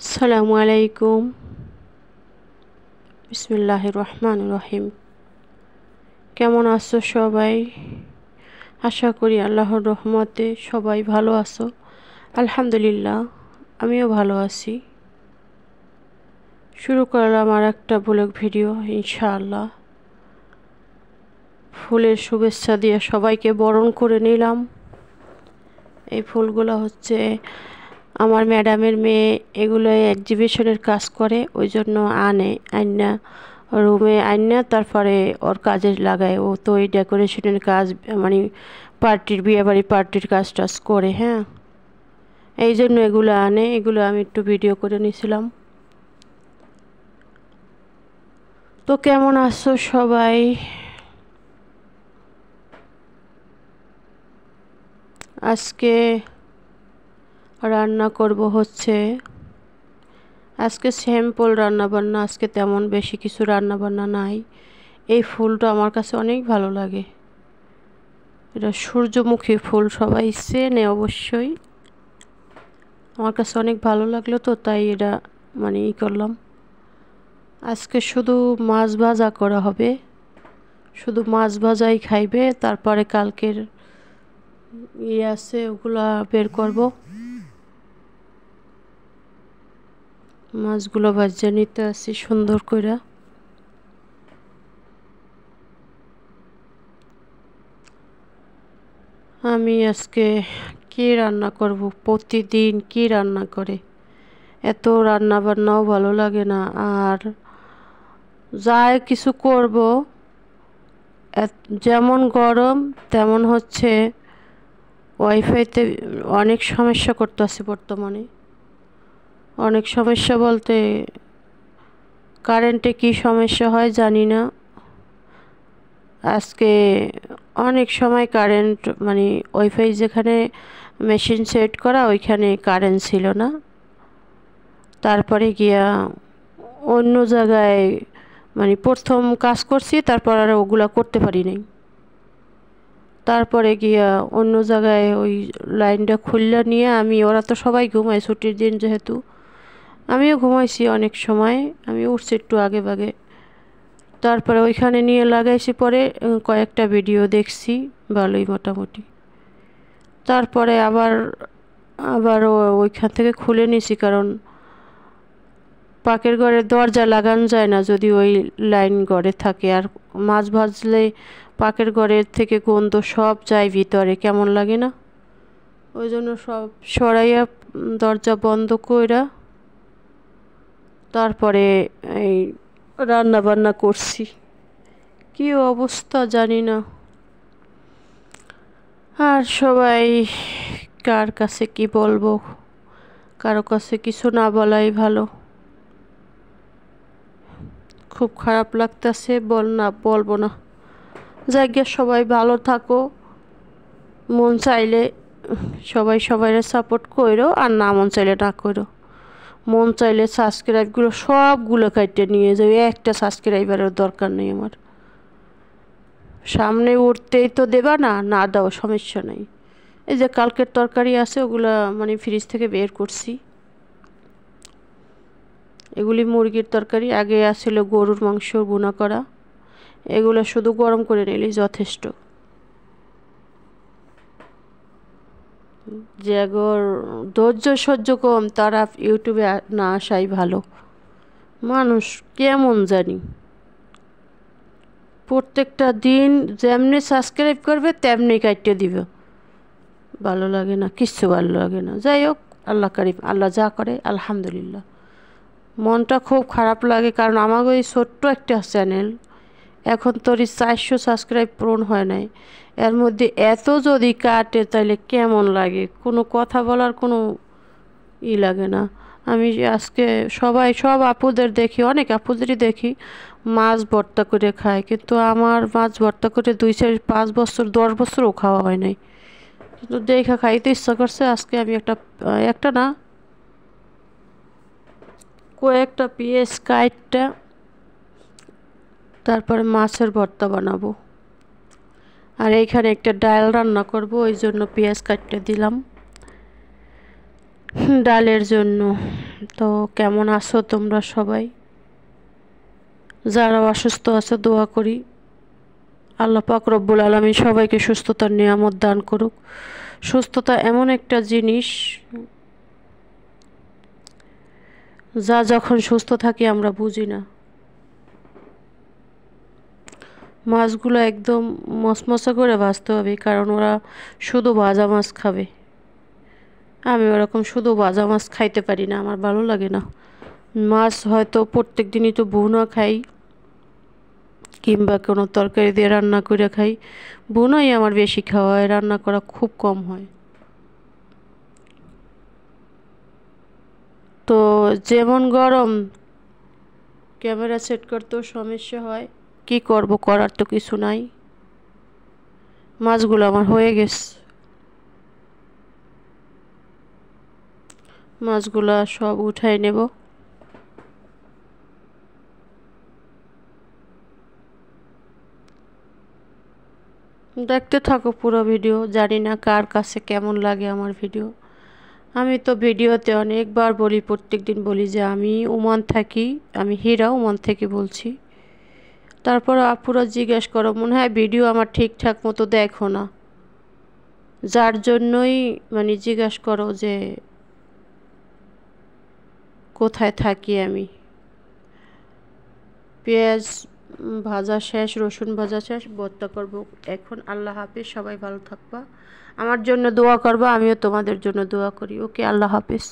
আসসালামু আলাইকুম। বিসমিল্লাহির রহমানির রহিম। কেমন আছো সবাই? আশা করি আল্লাহর রহমতে সবাই ভালো আছো। আলহামদুলিল্লাহ, আমিও ভালো আছি। শুরু করলাম আর একটা ব্লগ ভিডিও। ইনশাআল্লাহ ফুলের শুভেচ্ছা দিয়ে সবাইকে বরণ করে নিলাম। এই ফুলগুলো হচ্ছে আমার ম্যাডামের মেয়ে, এগুলো এক্সিবিশনের কাজ করে, ওই জন্য আইনা রুমে আইনা তারপরে ওর কাজে লাগায়। ও তো এই ডেকোরেশনের কাজ, মানে পার্টির, বিয়েবাড়ি পার্টির কাজ টাজ করে। হ্যাঁ, এই জন্য এগুলো আনে। এগুলো আমি একটু ভিডিও করে নিয়েছিলাম। তো কেমন আছো সবাই? আজকে রান্না করব হচ্ছে, আজকে সিম্পল রান্না বান্না, আজকে তেমন বেশি কিছু রান্না বান্না নাই। এই ফুলটা আমার কাছে অনেক ভালো লাগে। এটা সূর্যমুখী ফুল, সবাই চেনে অবশ্যই। আমার কাছে অনেক ভালো লাগলো, তো তাই এটা মানে করলাম। আজকে শুধু মাছ ভাজা করা হবে, শুধু মাছ ভাজাই খাইবে। তারপরে কালকের আছে, ওগুলা বের করব। মাছগুলো ভাজা নিতে আসি সুন্দর করে। আমি আজকে কি রান্না করব? প্রতিদিন কি রান্না করে, এত রান্না বান্নাও ভালো লাগে না। আর যাই কিছু করব, যেমন গরম তেমন হচ্ছে ওয়াইফাইতে অনেক সমস্যা করতেছে বর্তমানে। অনেক সমস্যা বলতে কারেন্টে কি সমস্যা হয় জানি না। আজকে অনেক সময় কারেন্ট, মানে ওয়াইফাই যেখানে মেশিন সেট করা ওইখানে কারেন্ট ছিল না। তারপরে গিয়া অন্য জায়গায়, মানে প্রথম কাজ করছি, তারপর আর ওগুলা করতে পারি নাই। তারপরে গিয়া অন্য জায়গায় ওই লাইনটা খুললা নিয়ে আমি, ওরা তো সবাই ঘুমায় ছুটির দিন যেহেতু, আমিও ঘুমাইছি অনেক সময়। আমি উঠছি একটু আগে ভাগে। তারপরে ওইখানে নিয়ে লাগাইছি, পরে কয়েকটা ভিডিও দেখছি, ভালোই মোটামুটি। তারপরে আবার আবার ওইখান থেকে খুলে নিছি, কারণ পাকের ঘরে দরজা লাগানো যায় না যদি ওই লাইন ঘরে থাকে। আর মাছ ভাজলে পাকের ঘরের থেকে গন্ধ সব যায় ভিতরে, কেমন লাগে না? ওই জন্য সব সরাইয়া দরজা বন্ধ কইরা তারপরে এই রান্না বান্না করছি। কি অবস্থা জানি না। আর সবাই কার কাছে কি বলবো, কারো কাছে কিছু না বলাই ভালো। খুব খারাপ লাগতেছে, বলবো না। জায়গা সবাই ভালো থাকো। মন চাইলে সবাই সবাইরে সাপোর্ট করো, আর না মন চাইলে না করো। মন চাইলে সাবস্ক্রাইবগুলো সবগুলো কাটতে নিয়ে যাবে, একটা সাবস্ক্রাইবারের দরকার নেই আমার। সামনে উঠতেই তো দেবা না, না দাও সমস্যা নেই। এই যে কালকের তরকারি আছে, ওগুলা মানে ফ্রিজ থেকে বের করছি। এগুলি মুরগির তরকারি, আগে আসছিল গরুর মাংস ভুনা করা। এগুলো শুধু গরম করে নিলেই যথেষ্ট। যে ধৈর্য সহ্য কম, তারা ইউটিউবে না আসাই ভালো। মানুষ কেমন জানি, প্রত্যেকটা দিন যেমনি সাবস্ক্রাইব করবে তেমনি কাটিয়ে দিবে। ভালো লাগে না, কিচ্ছু ভালো লাগে না। যাই হোক, আল্লাহ কারিম, আল্লাহ যা করে আলহামদুলিল্লাহ। মনটা খুব খারাপ লাগে, কারণ আমার ওই ছোট্ট একটা চ্যানেল, এখন তোর 400 সাবস্ক্রাইব পূরণ হয় নাই। এর মধ্যে এত যদি কাটে তাহলে কেমন লাগে? কোনো কথা বলার কোনো লাগে না। আমি আজকে সব আপুদের দেখি, অনেক আপুদেরই দেখি মাছ ভর্তা করে খায়, কিন্তু আমার মাছ ভর্তা করে 2-4-5 বছর 10 বছরও খাওয়া হয় নাই। কিন্তু দেখা খাইতে ইচ্ছা করছে। আজকে আমি একটা না, কয়েকটা পিস কাইটটা তারপরে মাছের ভর্তা বানাবো। আর এইখানে একটা ডাল রান্না করব, ওই জন্য পেঁয়াজ কাটতে দিলাম ডালের জন্য। তো কেমন আছো তোমরা সবাই? যারা অসুস্থ আছে দোয়া করি আল্লাহ পাক রব্বুল আলামিন সবাইকে সুস্থতার নিয়ামত দান করুক। সুস্থতা এমন একটা জিনিস, যা যখন সুস্থ থাকি আমরা বুঝি না। মাছগুলো একদম মশমশা করে ভাজতে হবে, কারণ ওরা শুধু ভাজা মাছ খাবে। আমি ওরকম শুধু ভাজা মাছ খাইতে পারি না, আমার ভালো লাগে না। মাছ হয়তো প্রত্যেক দিনই তো ভুনা খাই, কিংবা কোনো তরকারি দিয়ে রান্না করে খাই। ভুনাই আমার বেশি খাওয়া হয়, রান্না করা খুব কম হয়। তো যেমন গরম, ক্যামেরা সেট করতেও সমস্যা হয়। কি করব, করার তো কিছু নাই। মাছগুলো আমার হয়ে গেছে। মাছগুলো সব উঠাই নেব। দেখতে থাকো পুরো ভিডিও। জানি না কার কাছে কেমন লাগে আমার ভিডিও। আমি তো ভিডিওতে অনেকবার বলি, প্রত্যেক দিন বলি যে আমি ওমান থাকি, আমি হীরা, ওমান থেকে বলছি। তারপর আপুরা জিজ্ঞেস করো, মনে হয় ভিডিও আমার ঠিকঠাক মতো দেখো না, যার জন্যই মানে জিজ্ঞেস করো যে কোথায় থাকি আমি। পেঁয়াজ ভাজা শেষ, রসুন ভাজা শেষ, ভর্তা করব এখন। আল্লাহ হাফেজ, সবাই ভালো থাকবা, আমার জন্য দোয়া করবা, আমিও তোমাদের জন্য দোয়া করি। ওকে, আল্লাহ হাফেজ।